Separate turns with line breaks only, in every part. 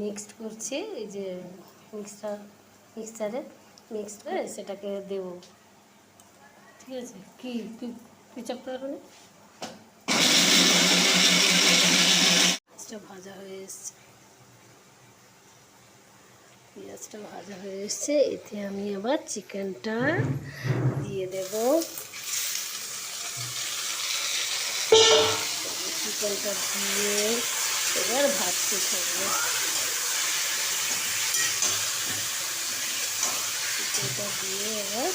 Mixed করছি, এই যে মিক্সচারে মিক্স করে সেটাকে দেব। ঠিক আছে, কি চাপতে পারো না? ভাজা হয়ে এসছে, পেঁয়াজটা ভাজা হয়ে এসছে। এতে আমি আবার চিকেনটা দিয়ে দেব। চিকেনটা দিয়ে এবার ভাজতে থাকবো। চিকেনটা দিয়ে এবার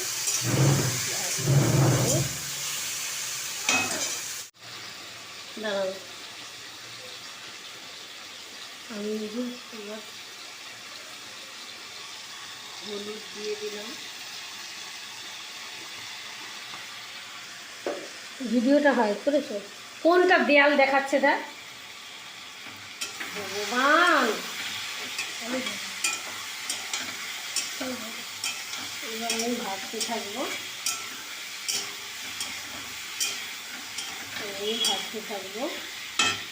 দাঁড়াবো। আমি এবার হলুদ দিয়ে দিলাম। ভিডিওটা হয় করেছো? কোনটা দেয়াল দেখাচ্ছে? দেখ ভগবান। এবার আমি ভাজতে থাকবো,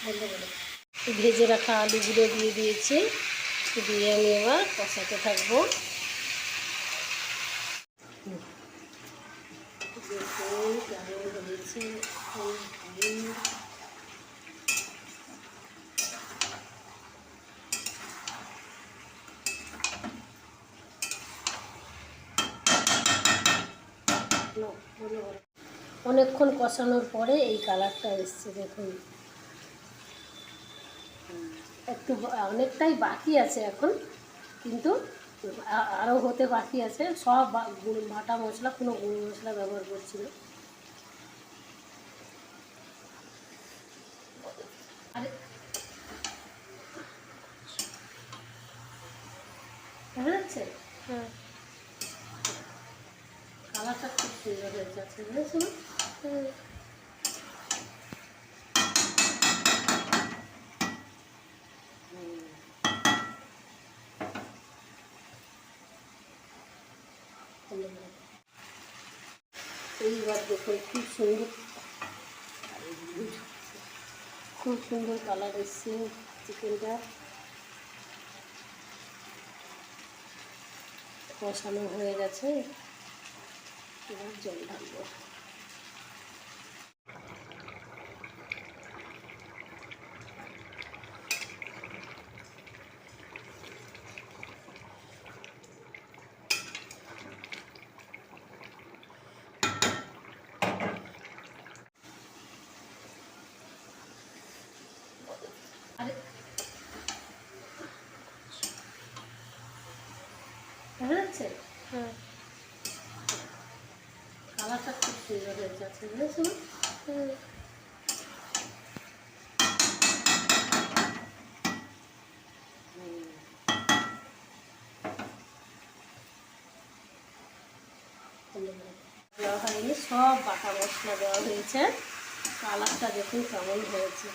বলতে বলে ভেজে রাখা আলুগুলো দিয়ে দিয়েছি, দিয়ে আমি এবার কষাতে থাকবো। দেখুন কেমন হয়েছে। অনেকক্ষণ কষানোর পরে এই কালারটা এসছে। দেখুন একটু অনেকটাই বাকি আছে এখন, কিন্তু আরও হতে বাকি আছে। সব বাটা মশলা, কোনো গুঁড়ো মশলা ব্যবহার করছি না। দেখা যাচ্ছে? হ্যাঁ, কালারটা খুব সুন্দর হয়ে যাচ্ছে, বুঝেছো? এইবার দেখুন খুব সুন্দর কালার এসছে চিকেনটা। কষানো হয়ে গেছে, এবার জল ঢালবো। দেখা যাচ্ছে? হ্যাঁ, কালারটা খুব সুন্দর হয়ে যাচ্ছে, বুঝেছো? দেওয়া হয়নি, সব বাটা মশলা দেওয়া হয়েছে। কালারটা দেখুন কেমন হয়েছে।